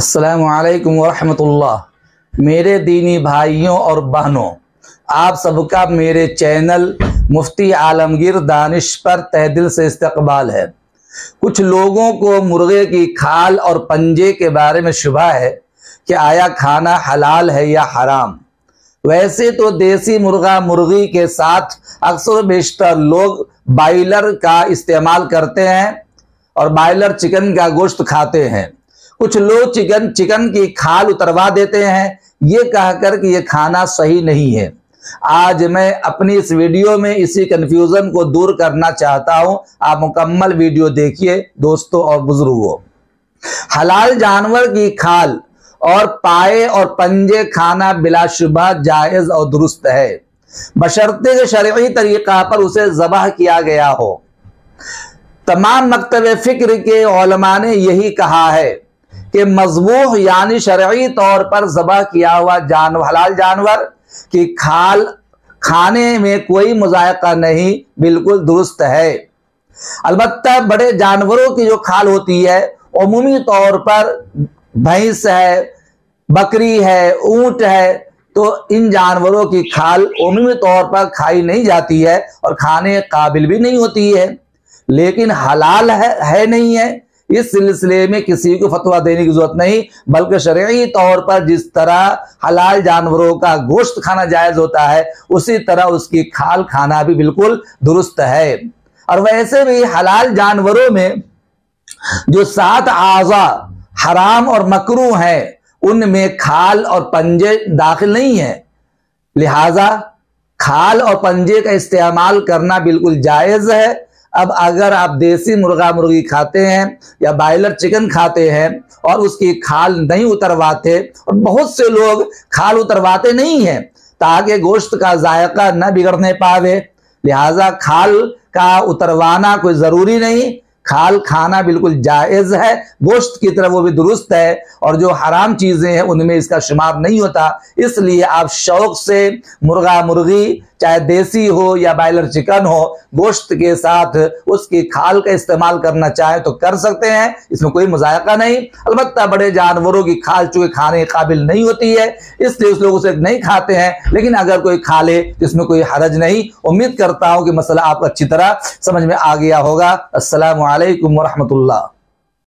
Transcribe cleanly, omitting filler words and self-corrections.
अस्सलामु अलैकुम वरहमतुल्लाह। मेरे दीनी भाइयों और बहनों, आप सबका मेरे चैनल मुफ्ती आलमगीर दानिश पर तहे दिल से इस्तकबाल है। कुछ लोगों को मुर्गे की खाल और पंजे के बारे में शुबह है कि आया खाना हलाल है या हराम। वैसे तो देसी मुर्गा मुर्गी के साथ अक्सर बेशतर लोग बॉयलर का इस्तेमाल करते हैं और बॉयलर चिकन का गोश्त खाते हैं। कुछ लोग चिकन की खाल उतरवा देते हैं ये कहकर कि ये खाना सही नहीं है। आज मैं अपनी इस वीडियो में इसी कंफ्यूजन को दूर करना चाहता हूं। आप मुकम्मल वीडियो देखिए दोस्तों और बुजुर्गों। हलाल जानवर की खाल और पाए और पंजे खाना बिलाशुबह जायज और दुरुस्त है, बशर्ते के शरई तरीका पर उसे ज़बह किया गया हो। तमाम मकतब फिक्र के उलमा ने यही कहा है कि मज़बूह यानी शरई तौर पर ज़बह किया हुआ हलाल जानवर की खाल खाने में कोई मुज़ायक़ा नहीं, बिल्कुल दुरुस्त है। अलबत्ता बड़े जानवरों की जो खाल होती है उमूमी तौर पर भैंस है, बकरी है, ऊंट है, तो इन जानवरों की खाल उमूमी तौर पर खाई नहीं जाती है और खाने काबिल भी नहीं होती है। लेकिन हलाल है नहीं है, इस सिलसिले में किसी को फतवा देने की जरूरत नहीं, बल्कि शरई तौर पर जिस तरह हलाल जानवरों का गोश्त खाना जायज होता है उसी तरह उसकी खाल खाना भी बिल्कुल दुरुस्त है। और वैसे भी हलाल जानवरों में जो 7 आज़ा हराम और मकरूह हैं उनमें खाल और पंजे दाखिल नहीं है। लिहाजा खाल और पंजे का इस्तेमाल करना बिल्कुल जायज है। अब अगर आप देसी मुर्गा मुर्गी खाते हैं या बॉयलर चिकन खाते हैं और उसकी खाल नहीं उतरवाते, और बहुत से लोग खाल उतरवाते नहीं हैं ताकि गोश्त का जायका न बिगड़ने पावे, लिहाजा खाल का उतरवाना कोई ज़रूरी नहीं। खाल खाना बिल्कुल जायज़ है, गोश्त की तरह वो भी दुरुस्त है, और जो हराम चीज़ें हैं उनमें इसका शुमार नहीं होता। इसलिए आप शौक से मुर्गा मुर्गी चाहे देसी हो या बॉयलर चिकन हो, गोश्त के साथ उसकी खाल का इस्तेमाल करना चाहे तो कर सकते हैं, इसमें कोई मुज़ायक़ा नहीं। अलबत्ता बड़े जानवरों की खाल चूँकि खाने के काबिल नहीं होती है इसलिए उस लोग उसे नहीं खाते हैं, लेकिन अगर कोई खा ले तो इसमें कोई हरज नहीं। उम्मीद करता हूँ कि मसला आपको अच्छी तरह समझ में आ गया होगा। अस्सलामु अलैकुम वरहमतुल्लाह।